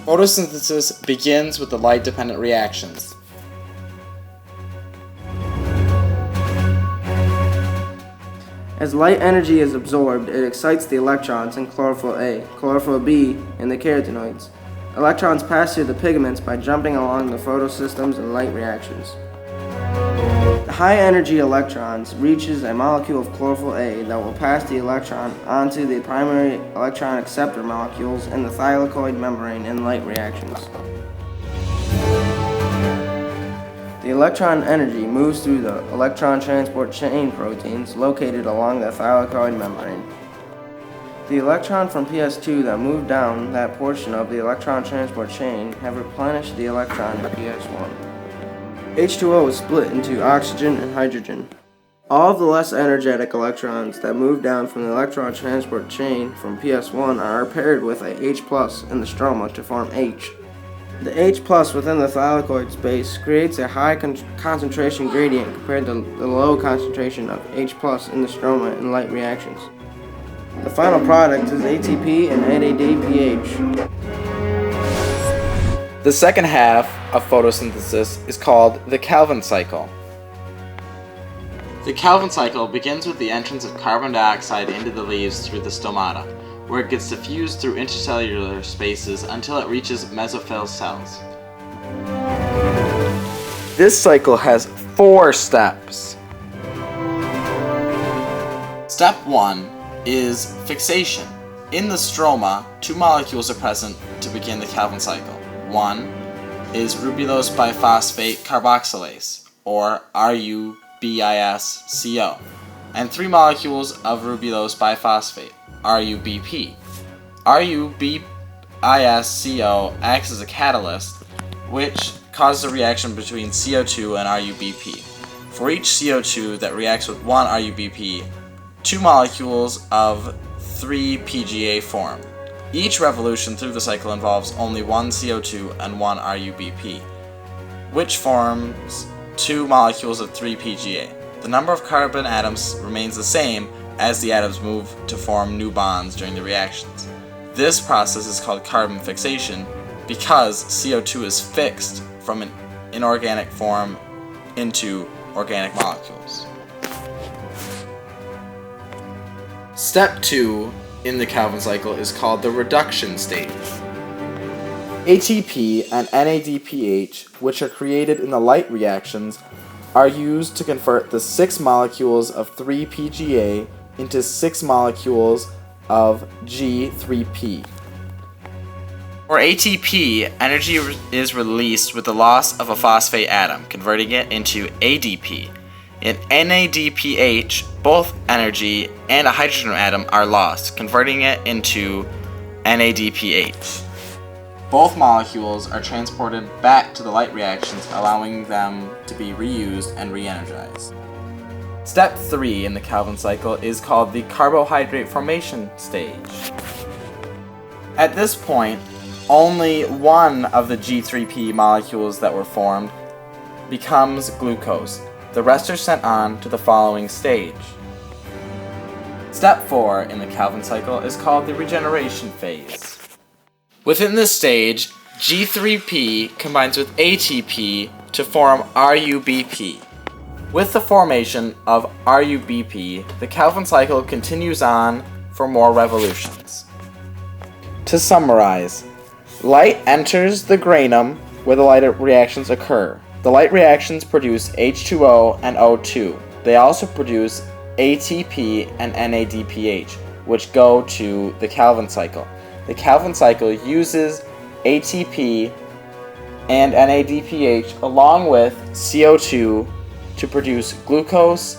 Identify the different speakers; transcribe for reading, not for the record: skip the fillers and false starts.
Speaker 1: Photosynthesis begins with the light-dependent reactions.
Speaker 2: As light energy is absorbed, it excites the electrons in chlorophyll A, chlorophyll B, and the carotenoids. Electrons pass through the pigments by jumping along the photosystems and light reactions. The high-energy electrons reaches a molecule of chlorophyll A that will pass the electron onto the primary electron acceptor molecules in the thylakoid membrane in light reactions. The electron energy moves through the electron transport chain proteins located along the thylakoid membrane. The electron from PS2 that moved down that portion of the electron transport chain have replenished the electron in PS1. H2O is split into oxygen and hydrogen. All of the less energetic electrons that move down from the electron transport chain from PS1 are paired with a H+ in the stroma to form H. The H+ within the thylakoid space creates a high concentration gradient compared to the low concentration of H+ in the stroma in light reactions. The final product is ATP and NADPH.
Speaker 1: The second half of photosynthesis is called the Calvin cycle. The Calvin cycle begins with the entrance of carbon dioxide into the leaves through the stomata, where it gets diffused through intercellular spaces until it reaches mesophyll cells. This cycle has 4 steps. Step 1 is fixation. In the stroma, 2 molecules are present to begin the Calvin cycle. One is ribulose biphosphate carboxylase, or RuBisCO, and 3 molecules of ribulose biphosphate, RuBP. RuBisCO acts as a catalyst, which causes a reaction between CO2 and RuBP. For each CO2 that reacts with 1 RuBP, 2 molecules of 3 PGA form. Each revolution through the cycle involves only 1 CO2 and 1 RuBP, which forms 2 molecules of 3 PGA. The number of carbon atoms remains the same as the atoms move to form new bonds during the reactions. This process is called carbon fixation because CO2 is fixed from an inorganic form into organic molecules. Step 2 in the Calvin cycle is called the reduction stage. ATP and NADPH, which are created in the light reactions, are used to convert the 6 molecules of 3 PGA into 6 molecules of G3P. For ATP, energy is released with the loss of a phosphate atom, converting it into ADP. In NADPH, both energy and a hydrogen atom are lost, converting it into NADPH. Both molecules are transported back to the light reactions, allowing them to be reused and re-energized. Step 3 in the Calvin cycle is called the carbohydrate formation stage. At this point, only one of the G3P molecules that were formed becomes glucose. The rest are sent on to the following stage. Step 4 in the Calvin cycle is called the regeneration phase. Within this stage, G3P combines with ATP to form RuBP. With the formation of RuBP, the Calvin cycle continues on for more revolutions. To summarize, light enters the granum where the light reactions occur. The light reactions produce H2O and O2. They also produce ATP and NADPH, which go to the Calvin cycle. The Calvin cycle uses ATP and NADPH along with CO2 to produce glucose